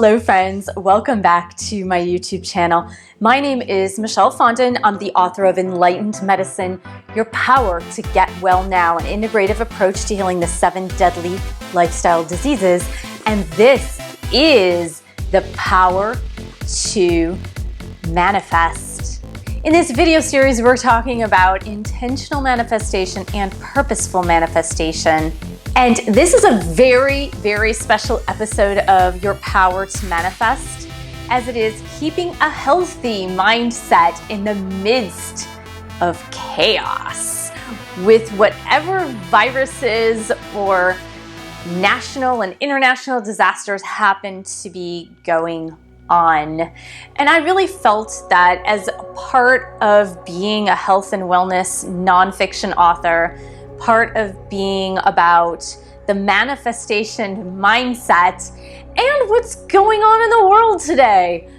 Hello friends, welcome back to my YouTube channel. My name is Michelle Fondon. I'm the author of Enlightened Medicine, Your Power to Get Well Now, an integrative approach to healing the 7 deadly lifestyle diseases. And this is the power to manifest. In this video series, we're talking about intentional manifestation and purposeful manifestation. And this is a very, very special episode of Your Power to Manifest, as it is keeping a healthy mindset in the midst of chaos with whatever viruses or national and international disasters happen to be going on. And I really felt that as a part of being a health and wellness nonfiction author, part of being about the manifestation mindset and what's going on in the world today,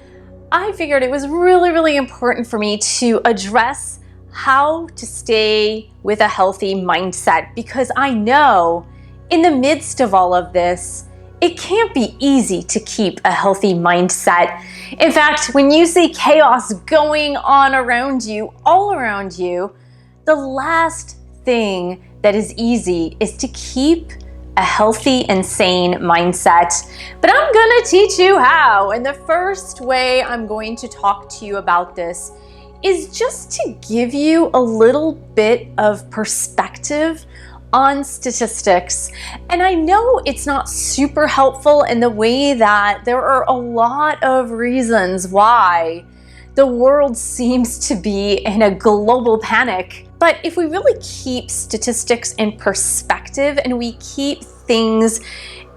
I figured it was really, really important for me to address how to stay with a healthy mindset, because I know in the midst of all of this, it can't be easy to keep a healthy mindset. In fact, when you see chaos going on around you, all around you, the last thing that is easy is to keep a healthy and sane mindset. But I'm gonna teach you how. And the first way I'm going to talk to you about this is just to give you a little bit of perspective on statistics. And I know it's not super helpful in the way that there are a lot of reasons why the world seems to be in a global panic. But if we really keep statistics in perspective and we keep things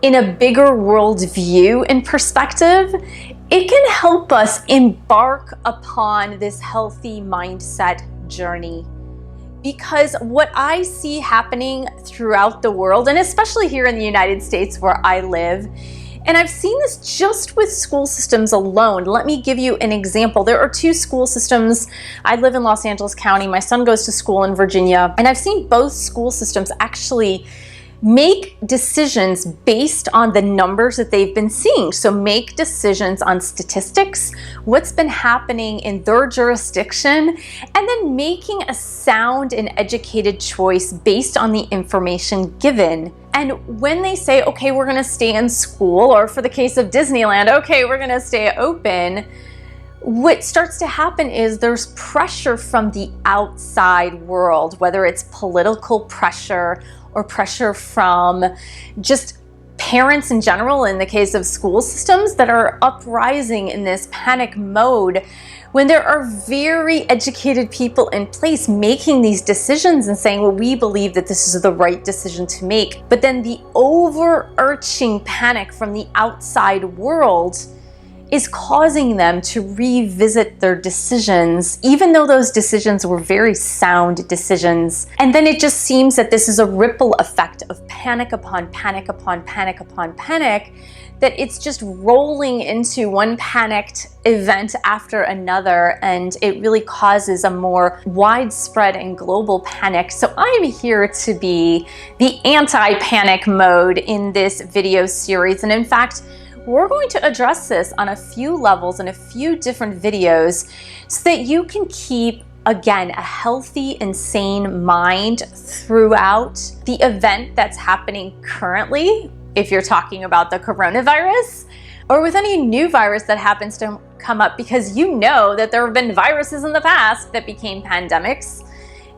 in a bigger world view in perspective, it can help us embark upon this healthy mindset journey. Because what I see happening throughout the world, and especially here in the United States where I live, and I've seen this just with school systems alone. Let me give you an example. There are 2 school systems. I live in Los Angeles County. My son goes to school in Virginia, and I've seen both school systems actually make decisions based on the numbers that they've been seeing. So make decisions on statistics, what's been happening in their jurisdiction, and then making a sound and educated choice based on the information given. And when they say, okay, we're gonna stay in school, or for the case of Disneyland, okay, we're gonna stay open, what starts to happen is there's pressure from the outside world, whether it's political pressure or pressure from just parents in general, in the case of school systems, that are uprising in this panic mode when there are very educated people in place making these decisions and saying, well, we believe that this is the right decision to make. But then the overarching panic from the outside world is causing them to revisit their decisions, even though those decisions were very sound decisions. And then it just seems that this is a ripple effect of panic upon panic upon panic upon panic, that it's just rolling into one panicked event after another, and it really causes a more widespread and global panic. So I'm here to be the anti-panic mode in this video series. And in fact, we're going to address this on a few levels in a few different videos so that you can keep, again, a healthy and sane mind throughout the event that's happening currently, if you're talking about the coronavirus, or with any new virus that happens to come up, because you know that there have been viruses in the past that became pandemics,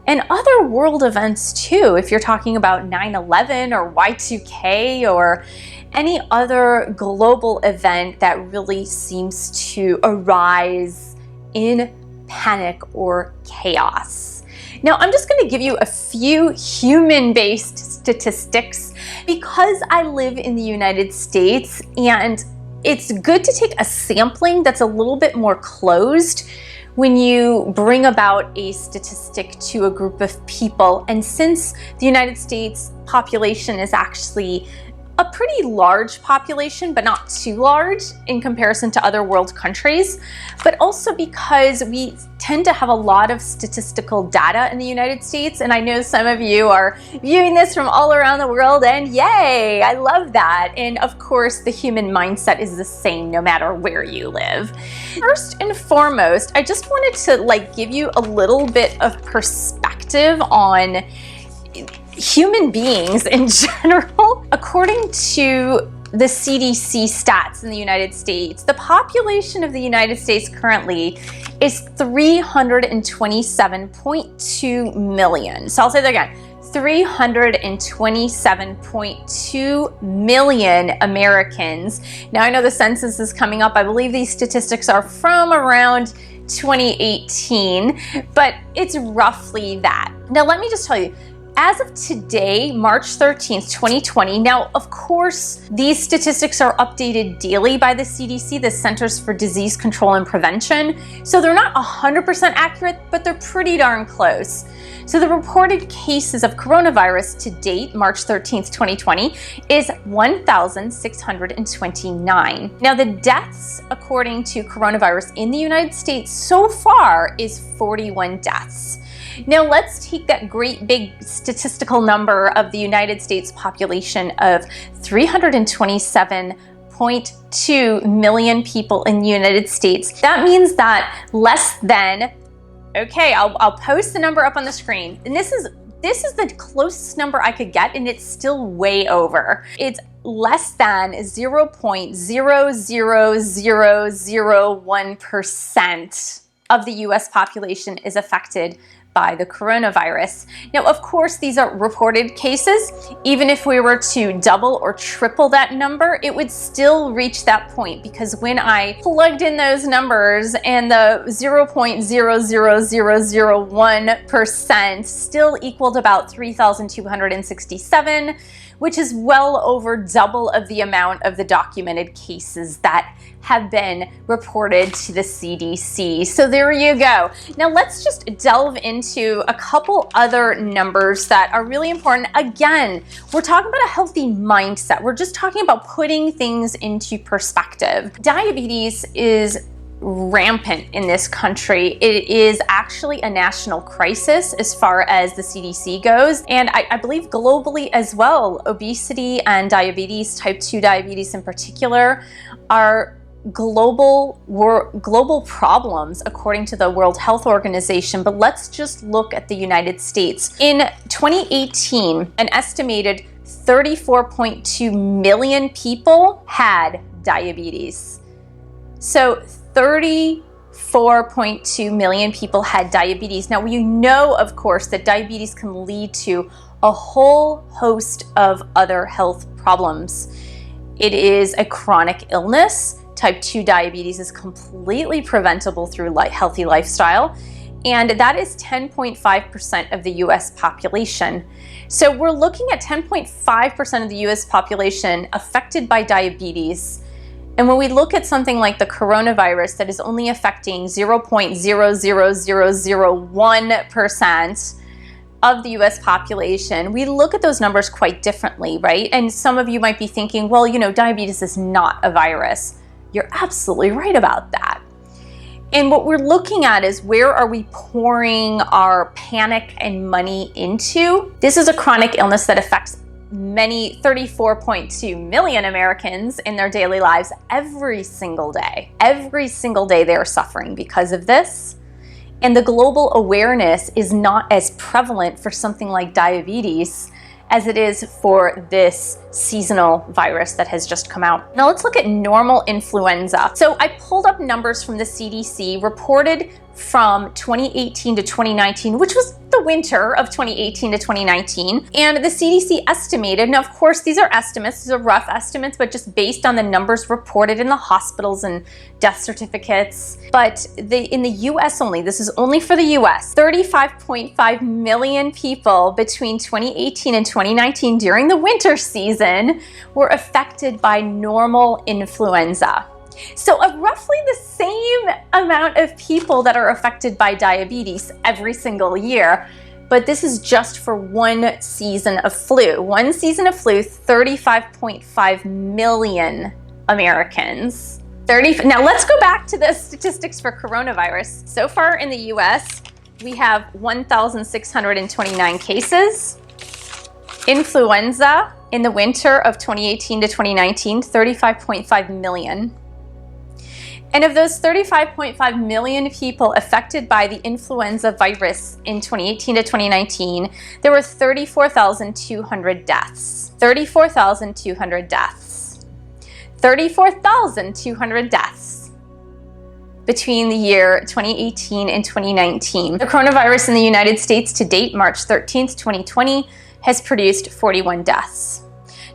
and other world events too, if you're talking about 9/11 or Y2K or any other global event that really seems to arise in panic or chaos. Now, I'm just going to give you a few human-based statistics because I live in the United States, and it's good to take a sampling that's a little bit more closed when you bring about a statistic to a group of people. And since the United States population is actually a pretty large population, but not too large in comparison to other world countries, but also because we tend to have a lot of statistical data in the United States, and I know some of you are viewing this from all around the world, and yay, I love that. And of course, the human mindset is the same no matter where you live. First and foremost, I just wanted to give you a little bit of perspective on human beings in general. According to the CDC stats in the United States, the population of the United States currently is 327.2 million. So I'll say that again, 327.2 million Americans. Now I know the census is coming up. I believe these statistics are from around 2018, but it's roughly that. Now let me just tell you, as of today, March 13th, 2020, now of course, these statistics are updated daily by the CDC, the Centers for Disease Control and Prevention. So they're not 100% accurate, but they're pretty darn close. So the reported cases of coronavirus to date, March 13th, 2020, is 1,629. Now the deaths according to coronavirus in the United States so far is 41 deaths. Now let's take that great big statistical number of the United States population of 327.2 million people in the United States. That means that less than, okay, I'll post the number up on the screen. And this is the closest number I could get, and it's still way over. It's less than 0.00001% of the US population is affected by the coronavirus. Now, of course, these are reported cases. Even if we were to double or triple that number, it would still reach that point, because when I plugged in those numbers and the 0.00001% still equaled about 3,267, which is well over double of the amount of the documented cases that have been reported to the CDC. So there you go. Now let's just delve into a couple other numbers that are really important. Again, we're talking about a healthy mindset. We're just talking about putting things into perspective. Diabetes is rampant in this country. It is actually a national crisis as far as the CDC goes. And I believe globally as well, obesity and diabetes, type 2 diabetes in particular, are global problems according to the World Health Organization. But let's just look at the United States. In 2018, an estimated 34.2 million people had diabetes. So 34.2 million people had diabetes. Now, you know, of course, that diabetes can lead to a whole host of other health problems. It is a chronic illness. Type 2 diabetes is completely preventable through healthy lifestyle, and that is 10.5% of the US population. So we're looking at 10.5% of the US population affected by diabetes. And when we look at something like the coronavirus that is only affecting 0.00001% of the US population, we look at those numbers quite differently, right? And some of you might be thinking, well, you know, diabetes is not a virus. You're absolutely right about that. And what we're looking at is, where are we pouring our panic and money into? This is a chronic illness that affects many 34.2 million Americans in their daily lives every single day. Every single day they are suffering because of this. And the global awareness is not as prevalent for something like diabetes as it is for this seasonal virus that has just come out. Now let's look at normal influenza. So I pulled up numbers from the CDC reported from 2018 to 2019, which was the winter of 2018 to 2019. And the CDC estimated, now of course these are estimates, these are rough estimates, but just based on the numbers reported in the hospitals and death certificates. But in the US only, this is only for the US, 35.5 million people between 2018 and 2019 during the winter season were affected by normal influenza. So roughly the same amount of people that are affected by diabetes every single year, but this is just for one season of flu. One season of flu, 35.5 million Americans Now let's go back to the statistics for coronavirus. So far in the US, we have 1,629 cases. Influenza in the winter of 2018 to 2019, 35.5 million. And of those 35.5 million people affected by the influenza virus in 2018 to 2019, there were 34,200 deaths. 34,200 deaths. 34,200 deaths between the year 2018 and 2019. The coronavirus in the United States to date, March 13th, 2020, has produced 41 deaths.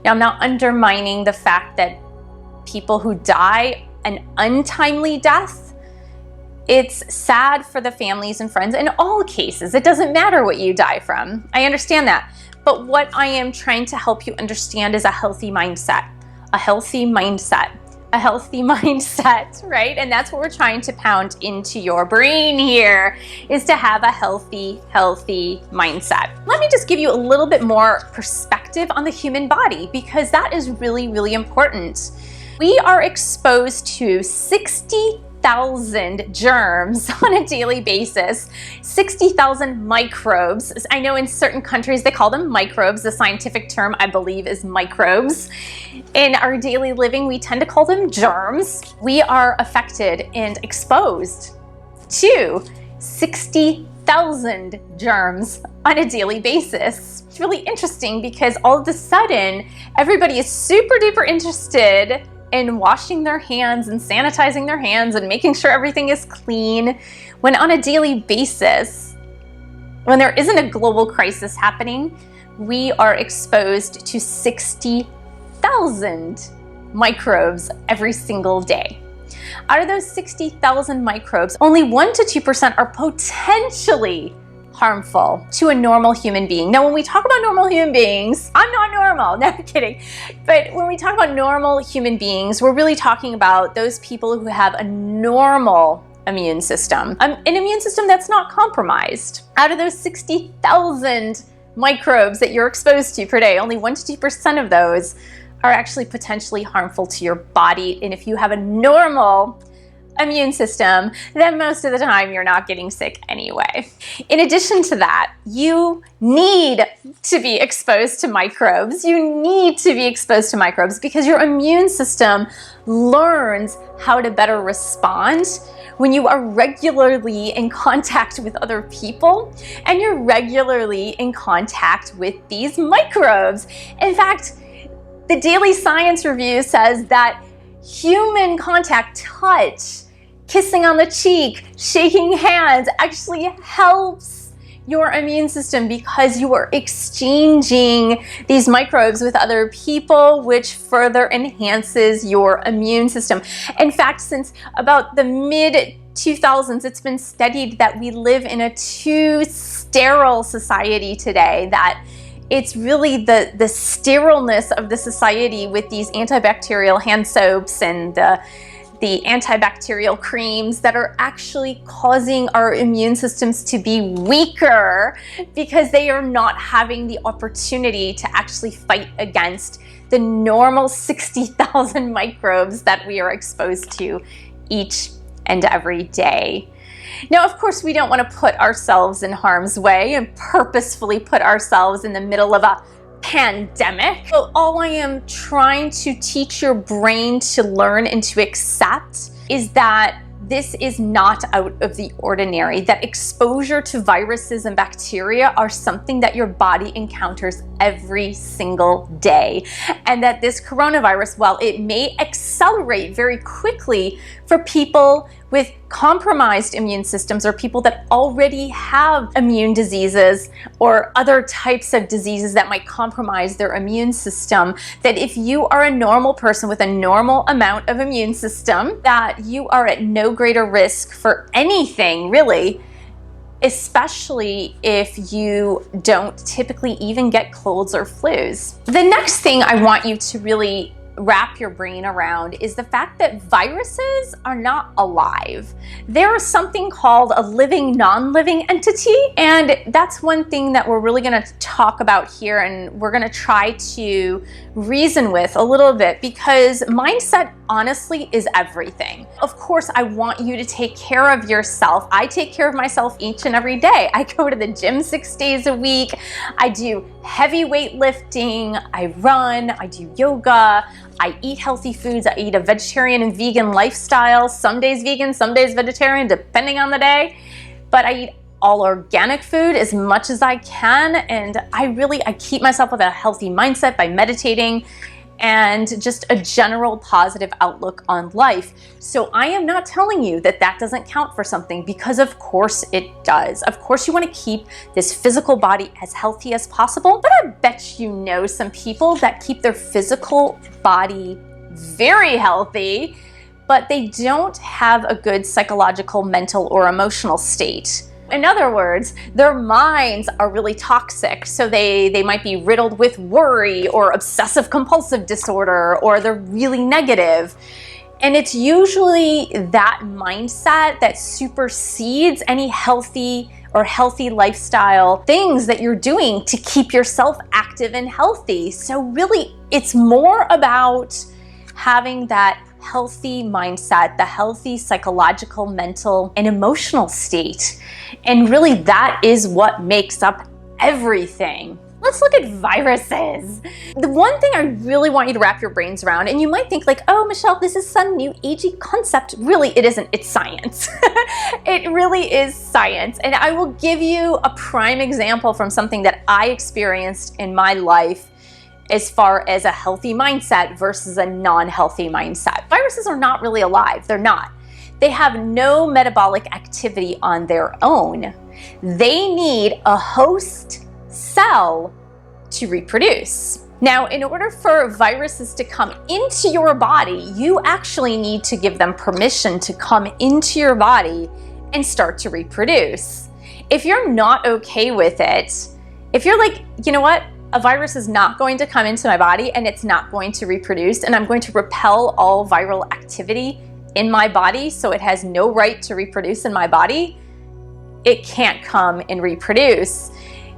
Now, I'm not undermining the fact that people who die an untimely death, it's sad for the families and friends in all cases. It doesn't matter what you die from. I understand that. But what I am trying to help you understand is a healthy mindset. A healthy mindset. A healthy mindset, right? And that's what we're trying to pound into your brain here, is to have a healthy mindset. Let me just give you a little bit more perspective on the human body, because that is really, really important. We are exposed to 60,000 germs on a daily basis, 60,000 microbes. I know in certain countries they call them microbes. The scientific term, I believe, is microbes. In our daily living, we tend to call them germs. We are affected and exposed to 60,000 germs on a daily basis. It's really interesting because all of a sudden, everybody is super duper interested in washing their hands and sanitizing their hands and making sure everything is clean, when on a daily basis, when there isn't a global crisis happening, we are exposed to 60,000 microbes every single day. Out of those 60,000 microbes, only 1 to 2% are potentially harmful to a normal human being. Now, when we talk about normal human beings, I'm not normal, no, I'm kidding. But when we talk about normal human beings, we're really talking about those people who have a normal immune system, an immune system that's not compromised. Out of those 60,000 microbes that you're exposed to per day, only 1 to 2% of those are actually potentially harmful to your body. And if you have a normal immune system, then most of the time you're not getting sick anyway. In addition to that, you need to be exposed to microbes. You need to be exposed to microbes because your immune system learns how to better respond when you are regularly in contact with other people and you're regularly in contact with these microbes. In fact, the Daily Science Review says that human contact, touch, kissing on the cheek, shaking hands actually helps your immune system because you are exchanging these microbes with other people, which further enhances your immune system. In fact, since about the mid-2000s, it's been studied that we live in a too sterile society today, that it's really the sterileness of the society with these antibacterial hand soaps and the antibacterial creams that are actually causing our immune systems to be weaker because they are not having the opportunity to actually fight against the normal 60,000 microbes that we are exposed to each and every day. Now, of course, we don't want to put ourselves in harm's way and purposefully put ourselves in the middle of a pandemic. So all I am trying to teach your brain to learn and to accept is that this is not out of the ordinary, that exposure to viruses and bacteria are something that your body encounters every single day. And that this coronavirus, while it may accelerate very quickly for people with compromised immune systems or people that already have immune diseases or other types of diseases that might compromise their immune system, that if you are a normal person with a normal amount of immune system, that you are at no greater risk for anything, really, especially if you don't typically even get colds or flus. The next thing I want you to really wrap your brain around is the fact that viruses are not alive. There is something called a living, non-living entity, and that's one thing that we're really going to talk about here, and we're going to try to reason with a little bit, because mindset honestly is everything. Of course, I want you to take care of yourself. I take care of myself each and every day. I go to the gym 6 days a week. I do heavy weightlifting. I run. I do yoga. I eat healthy foods. I eat a vegetarian and vegan lifestyle. Some days vegan, some days vegetarian, depending on the day. But I eat all organic food as much as I can. And I keep myself with a healthy mindset by meditating and just a general positive outlook on life. So I am not telling you that that doesn't count for something, because of course it does. Of course you want to keep this physical body as healthy as possible, but I bet you know some people that keep their physical body very healthy, but they don't have a good psychological, mental, or emotional state. In other words, their minds are really toxic. So they might be riddled with worry or obsessive compulsive disorder, or they're really negative. And it's usually that mindset that supersedes any healthy lifestyle things that you're doing to keep yourself active and healthy. So really, it's more about having that healthy mindset, the healthy psychological, mental, and emotional state. And really, that is what makes up everything. Let's look at viruses. The one thing I really want you to wrap your brains around, and you might think like, oh, Michelle, this is some new agey concept. Really, it isn't. It's science. It really is science. And I will give you a prime example from something that I experienced in my life as far as a healthy mindset versus a non-healthy mindset. Viruses are not really alive. They're not. They have no metabolic activity on their own. They need a host cell to reproduce. Now, in order for viruses to come into your body, you actually need to give them permission to come into your body and start to reproduce. If you're not okay with it, if you're like, you know what, a virus is not going to come into my body and it's not going to reproduce, and I'm going to repel all viral activity in my body, so it has no right to reproduce in my body, it can't come and reproduce.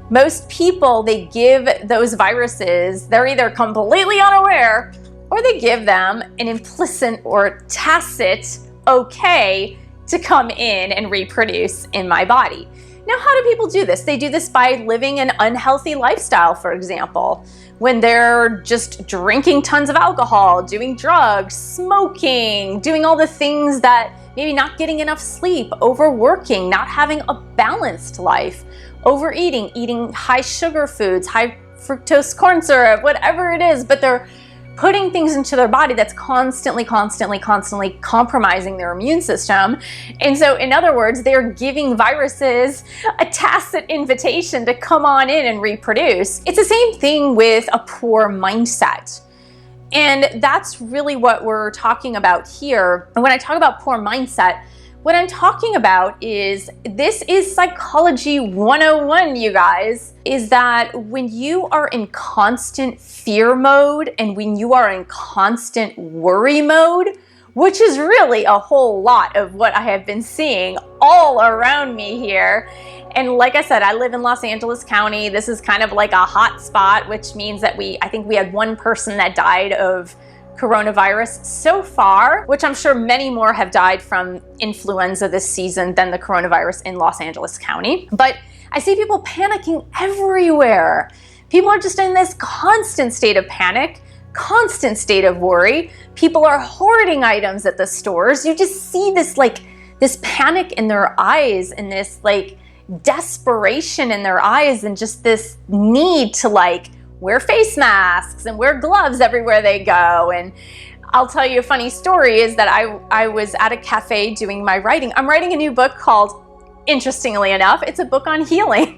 Most people, they give those viruses, they're either completely unaware or they give them an implicit or tacit okay to come in and reproduce in my body. Now, how do people do this? They do this by living an unhealthy lifestyle, for example, when they're just drinking tons of alcohol, doing drugs, smoking, doing all the things that maybe not getting enough sleep, overworking, not having a balanced life, overeating, eating high sugar foods, high fructose corn syrup, whatever it is, but they're putting things into their body that's constantly compromising their immune system. And so, in other words, they're giving viruses a tacit invitation to come on in and reproduce. It's the same thing with a poor mindset. And that's really what we're talking about here. And when I talk about poor mindset, what I'm talking about is, this is psychology 101, you guys, is that when you are in constant fear mode and when you are in constant worry mode, which is really a whole lot of what I have been seeing all around me here. And like I said, I live in Los Angeles County. This is kind of like a hot spot, which means that I think we had one person that died of coronavirus so far, which I'm sure many more have died from influenza this season than the coronavirus in Los Angeles County. But I see people panicking everywhere. People are just in this constant state of panic, constant state of worry. People are hoarding items at the stores. You just see this panic in their eyes and this desperation in their eyes, and just this need to wear face masks and wear gloves everywhere they go. And I'll tell you a funny story is that I was at a cafe doing my writing. I'm writing a new book called, interestingly enough, it's a book on healing.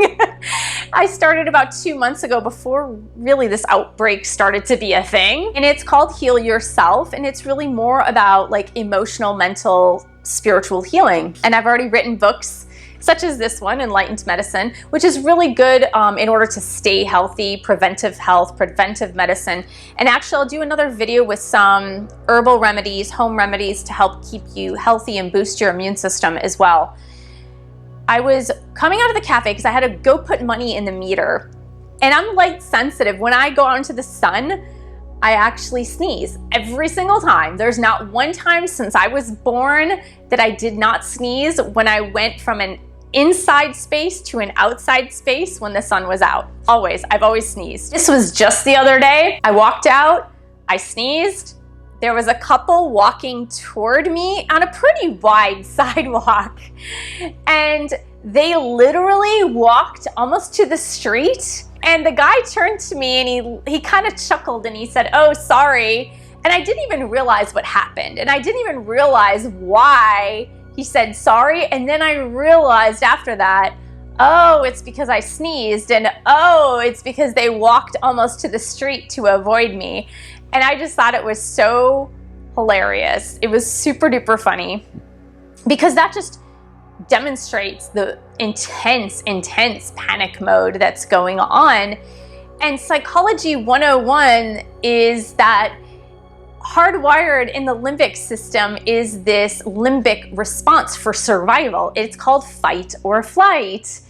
I started about 2 months ago, before really this outbreak started to be a thing. And it's called Heal Yourself. And it's really more about emotional, mental, spiritual healing. And I've already written books such as this one, Enlightened Medicine, which is really good in order to stay healthy, preventive health, preventive medicine. And actually, I'll do another video with some herbal remedies, home remedies to help keep you healthy and boost your immune system as well. I was coming out of the cafe because I had to go put money in the meter. And I'm light sensitive. When I go out into the sun, I actually sneeze every single time. There's not one time since I was born that I did not sneeze when I went from an inside space to an outside space when the sun was out. Always, I've always sneezed. This was just the other day. I walked out, I sneezed. There was a couple walking toward me on a pretty wide sidewalk, and they literally walked almost to the street. And the guy turned to me and he kind of chuckled and he said, "Oh, sorry." And I didn't even realize what happened. And I didn't even realize why he said sorry. And then I realized after that, oh, it's because I sneezed. And oh, it's because they walked almost to the street to avoid me. And I just thought it was so hilarious. It was super duper funny because that just demonstrates the intense panic mode that's going on. And Psychology 101 is that hardwired in the limbic system is this limbic response for survival. It's called fight or flight.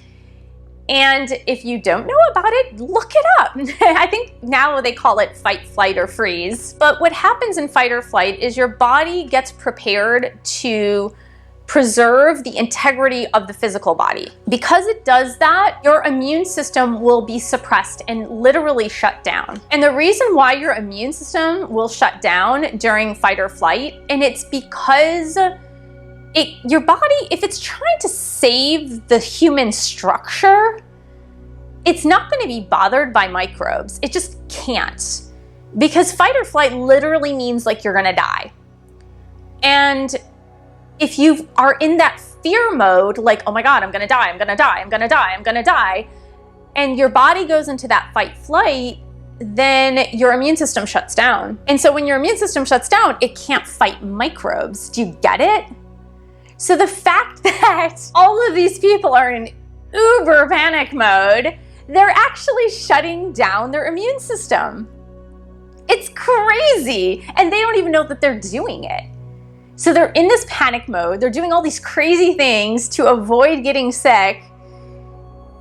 And if you don't know about it, look it up. I think now they call it fight, flight, or freeze. But what happens in fight or flight is your body gets prepared to preserve the integrity of the physical body. Because it does that, your immune system will be suppressed and literally shut down. And the reason why your immune system will shut down during fight or flight, and it's because your body, if it's trying to save the human structure, it's not going to be bothered by microbes. It just can't. Because fight or flight literally means like you're going to die. And if you are in that fear mode, like, oh my God, I'm gonna die, I'm gonna die, I'm gonna die, I'm gonna die, and your body goes into that fight flight, then your immune system shuts down. And so when your immune system shuts down, it can't fight microbes. Do you get it? So the fact that all of these people are in uber panic mode, they're actually shutting down their immune system. It's crazy. And they don't even know that they're doing it. So they're in this panic mode. They're doing all these crazy things to avoid getting sick,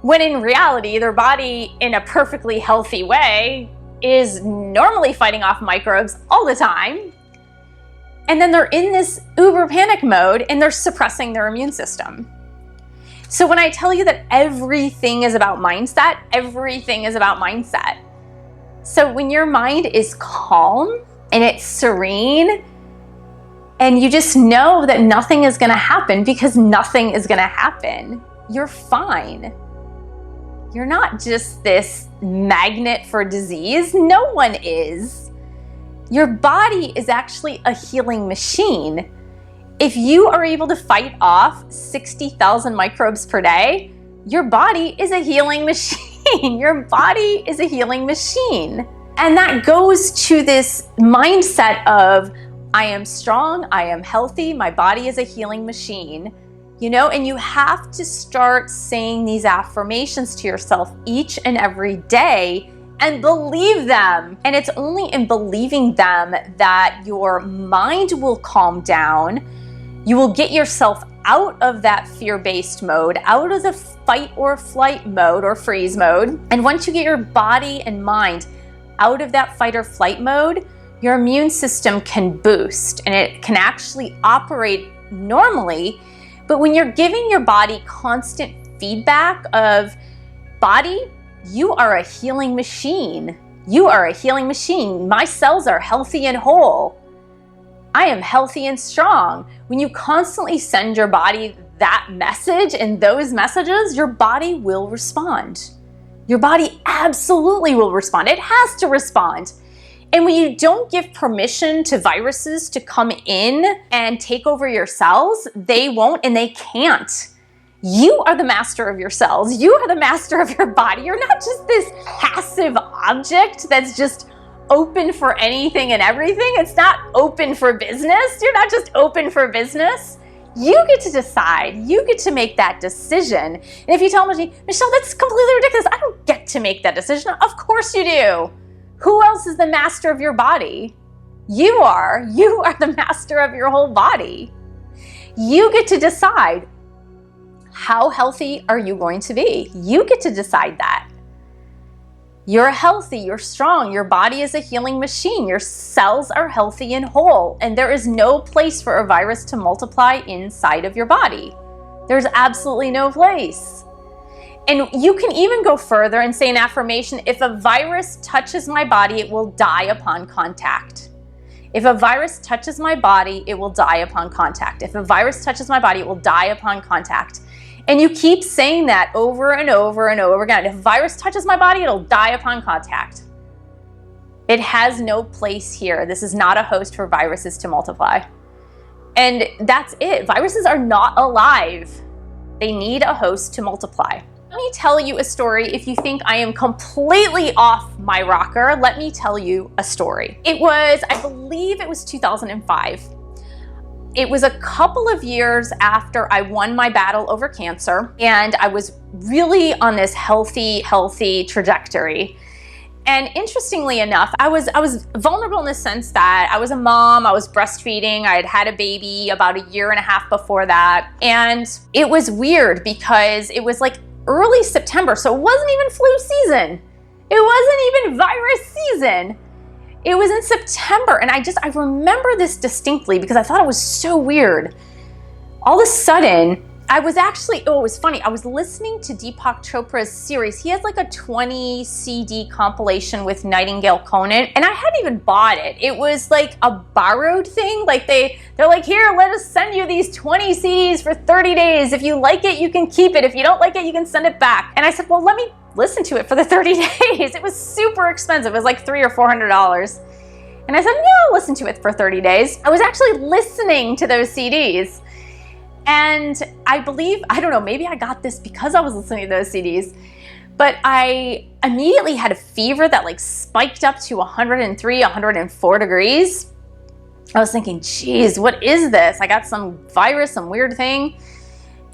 when in reality, their body, in a perfectly healthy way, is normally fighting off microbes all the time. And then they're in this uber panic mode and they're suppressing their immune system. So when I tell you that everything is about mindset, everything is about mindset. So when your mind is calm and it's serene, and you just know that nothing is going to happen because nothing is going to happen, you're fine. You're not just this magnet for disease. No one is. Your body is actually a healing machine. If you are able to fight off 60,000 microbes per day, your body is a healing machine. Your body is a healing machine. And that goes to this mindset of, I am strong, I am healthy, my body is a healing machine, and you have to start saying these affirmations to yourself each and every day and believe them. And it's only in believing them that your mind will calm down. You will get yourself out of that fear-based mode, out of the fight or flight mode or freeze mode. And once you get your body and mind out of that fight or flight mode, your immune system can boost and it can actually operate normally. But when you're giving your body constant feedback of, body, you are a healing machine. You are a healing machine. My cells are healthy and whole. I am healthy and strong. When you constantly send your body that message and those messages, your body will respond. Your body absolutely will respond. It has to respond. And when you don't give permission to viruses to come in and take over your cells, they won't and they can't. You are the master of your cells. You are the master of your body. You're not just this passive object that's just open for anything and everything. It's not open for business. You're not just open for business. You get to decide. You get to make that decision. And if you tell me, Michelle, that's completely ridiculous. I don't get to make that decision. Of course you do. Who else is the master of your body? You are. You are the master of your whole body. You get to decide, how healthy are you going to be? You get to decide that. You're healthy, you're strong, your body is a healing machine, your cells are healthy and whole, and there is no place for a virus to multiply inside of your body. There's absolutely no place. And you can even go further and say an affirmation, if a virus touches my body, it will die upon contact. If a virus touches my body, it will die upon contact. If a virus touches my body, it will die upon contact. And you keep saying that over and over and over again. If a virus touches my body, it'll die upon contact. It has no place here. This is not a host for viruses to multiply. And that's it. Viruses are not alive. They need a host to multiply. Let me tell you a story. If you think I am completely off my rocker, let me tell you a story. It was, I believe it was 2005. It was a couple of years after I won my battle over cancer, and I was really on this healthy trajectory. And interestingly enough, I was vulnerable in the sense that I was a mom, I was breastfeeding, I had had a baby about a year and a half before that. And it was weird because it was like early September, so it wasn't even flu season. It wasn't even virus season. It was in September, and I remember this distinctly because I thought it was so weird. All of a sudden, it was funny. I was listening to Deepak Chopra's series. He has like a 20 CD compilation with Nightingale Conant, and I hadn't even bought it. It was like a borrowed thing. Like they're like, here, let us send you these 20 CDs for 30 days. If you like it, you can keep it. If you don't like it, you can send it back. And I said, well, let me listen to it for the 30 days. It was super expensive. It was like $300 or $400. And I said, no, I'll listen to it for 30 days. I was actually listening to those CDs. And I believe, I don't know, maybe I got this because I was listening to those CDs, but I immediately had a fever that like spiked up to 103, 104 degrees. I was thinking, geez, what is this? I got some virus, some weird thing.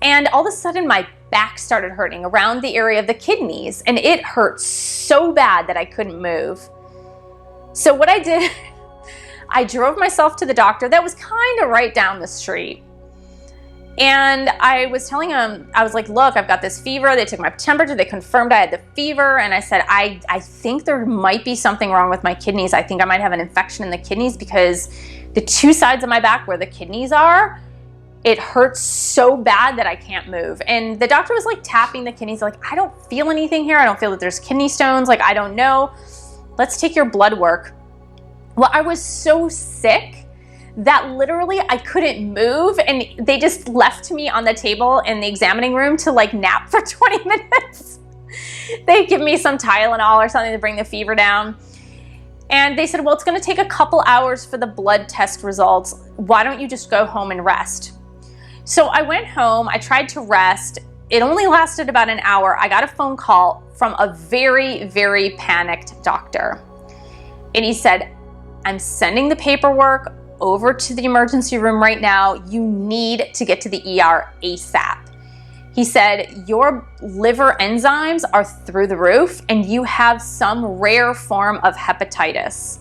And all of a sudden my back started hurting around the area of the kidneys, and it hurt so bad that I couldn't move. So what I did, I drove myself to the doctor that was kind of right down the street. And I was telling him, I was like, look, I've got this fever. They took my temperature. They confirmed I had the fever. And I said, I think there might be something wrong with my kidneys. I think I might have an infection in the kidneys because the two sides of my back where the kidneys are, it hurts so bad that I can't move. And the doctor was like tapping the kidneys, like, I don't feel anything here. I don't feel that there's kidney stones. Like, I don't know. Let's take your blood work. Well, I was so sick that literally I couldn't move, and they just left me on the table in the examining room to like nap for 20 minutes. They give me some Tylenol or something to bring the fever down. And they said, well, it's gonna take a couple hours for the blood test results. Why don't you just go home and rest? So I went home, I tried to rest. It only lasted about an hour. I got a phone call from a very, very panicked doctor. And he said, I'm sending the paperwork over to the emergency room right now. You need to get to the ER ASAP. He said, your liver enzymes are through the roof and you have some rare form of hepatitis.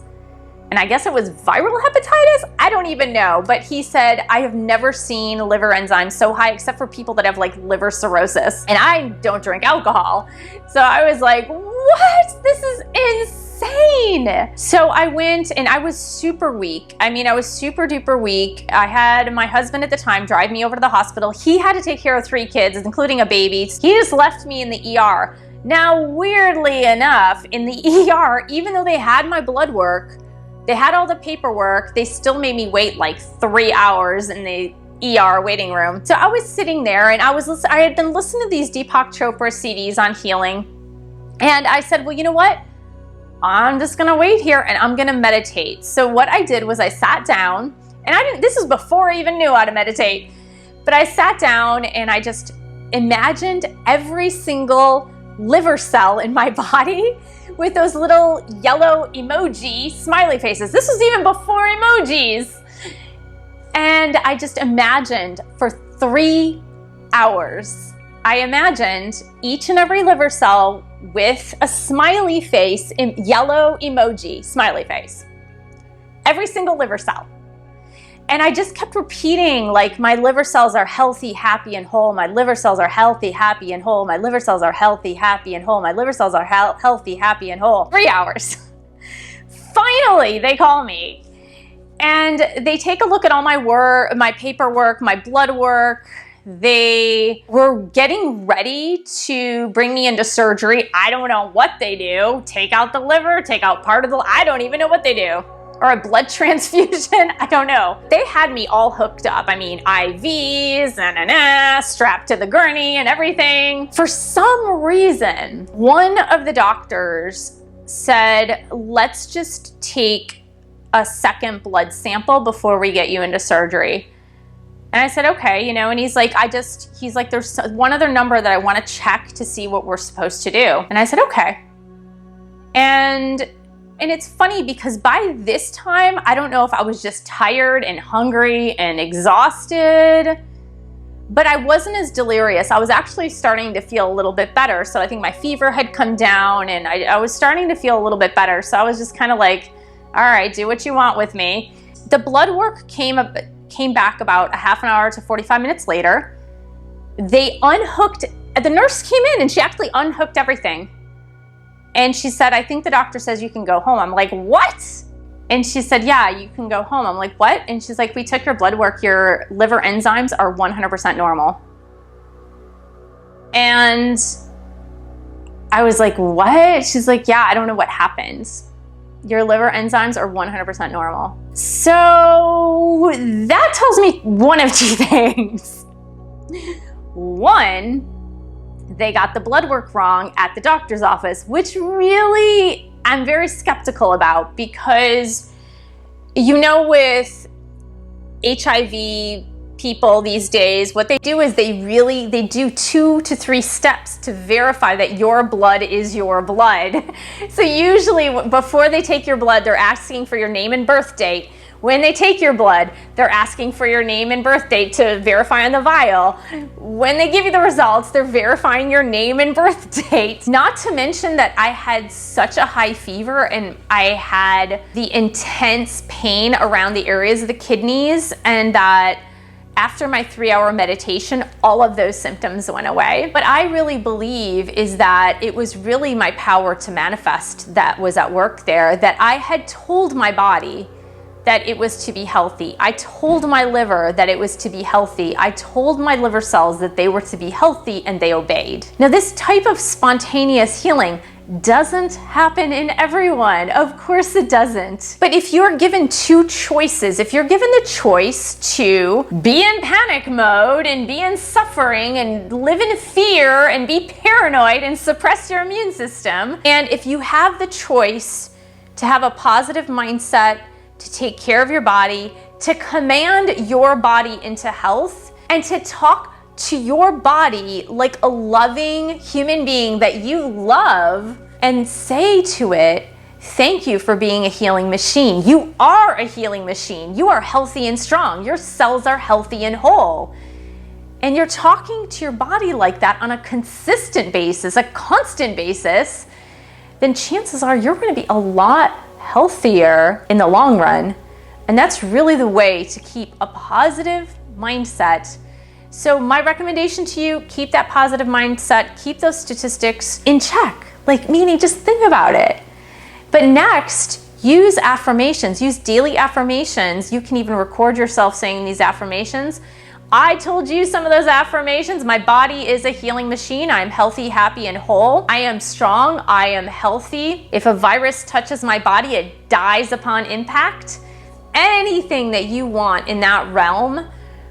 And I guess it was viral hepatitis? I don't even know. But he said, I have never seen liver enzymes so high except for people that have like liver cirrhosis. And I don't drink alcohol. So I was like, what? This is insane. So I went and I was super weak. I mean, I was super duper weak. I had my husband at the time drive me over to the hospital. He had to take care of 3 kids, including a baby. He just left me in the ER. Now, weirdly enough, in the ER, even though they had my blood work, they had all the paperwork, they still made me wait like 3 hours in the ER waiting room. So I was sitting there and I had been listening to these Deepak Chopra CDs on healing. And I said, well, you know what? I'm just gonna wait here and I'm gonna meditate. So what I did was I sat down, and this is before I even knew how to meditate, but I sat down and I just imagined every single liver cell in my body with those little yellow emoji smiley faces. This was even before emojis. And I just imagined for 3 hours, I imagined each and every liver cell with a smiley face, yellow emoji, smiley face. Every single liver cell. And I just kept repeating, like, my liver cells are healthy, happy, and whole. My liver cells are healthy, happy, and whole. My liver cells are healthy, happy, and whole. My liver cells are healthy, happy, and whole. 3 hours. Finally, they call me. And they take a look at all my work, my paperwork, my blood work. They were getting ready to bring me into surgery. I don't know what they do. Take out the liver, take out part of the, I don't even know what they do. Or a blood transfusion, I don't know. They had me all hooked up. I mean, IVs, strapped to the gurney and everything. For some reason, one of the doctors said, let's just take a second blood sample before we get you into surgery. And I said, okay, you know, and he's like, there's one other number that I want to check to see what we're supposed to do. And I said, okay. And it's funny because by this time, I don't know if I was just tired and hungry and exhausted, but I wasn't as delirious. I was actually starting to feel a little bit better. So I think my fever had come down and I was starting to feel a little bit better. So I was just kind of like, all right, do what you want with me. The blood work came back about a half an hour to 45 minutes later. They unhooked, the nurse came in and she actually unhooked everything. And she said, I think the doctor says you can go home. I'm like, what? And she said, yeah, you can go home. I'm like, what? And she's like, we took your blood work. Your liver enzymes are 100% normal. And I was like, what? She's like, yeah, I don't know what happened. Your liver enzymes are 100% normal. So that tells me one of two things. One, they got the blood work wrong at the doctor's office, which really I'm very skeptical about because, you know, with HIV people these days, what they do is they do 2 to 3 steps to verify that your blood is your blood. So usually before they take your blood, they're asking for your name and birth date. When they take your blood, they're asking for your name and birth date to verify on the vial. When they give you the results, they're verifying your name and birth date. Not to mention that I had such a high fever and I had the intense pain around the areas of the kidneys, and that after my 3-hour meditation, all of those symptoms went away. What I really believe is that it was really my power to manifest that was at work there, that I had told my body that it was to be healthy. I told my liver that it was to be healthy. I told my liver cells that they were to be healthy, and they obeyed. Now, this type of spontaneous healing doesn't happen in everyone. Of course it doesn't. But if you're given 2 choices, if you're given the choice to be in panic mode and be in suffering and live in fear and be paranoid and suppress your immune system, and if you have the choice to have a positive mindset, to take care of your body, to command your body into health, and to talk to your body like a loving human being that you love, and say to it, thank you for being a healing machine. You are a healing machine. You are healthy and strong. Your cells are healthy and whole. And you're talking to your body like that on a consistent basis, a constant basis, then chances are you're going to be a lot healthier in the long run. And that's really the way to keep a positive mindset. So my recommendation to you, keep that positive mindset, keep those statistics in check. Like, meaning just think about it. But next, use affirmations, use daily affirmations. You can even record yourself saying these affirmations. I told you some of those affirmations. My body is a healing machine. I am healthy, happy, and whole. I am strong. I am healthy. If a virus touches my body, it dies upon impact. Anything that you want in that realm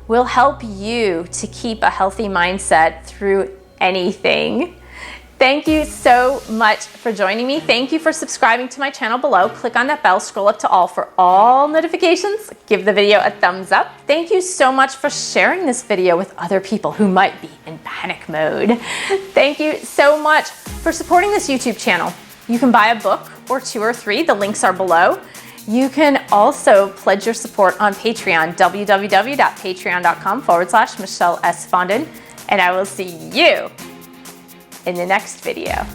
will help you to keep a healthy mindset through anything. Thank you so much for joining me. Thank you for subscribing to my channel below. Click on that bell, scroll up to all for all notifications. Give the video a thumbs up. Thank you so much for sharing this video with other people who might be in panic mode. Thank you so much for supporting this YouTube channel. You can buy a book or 2 or 3. The links are below. You can also pledge your support on Patreon, www.patreon.com/Michelle S. Fondin, and I will see you in the next video.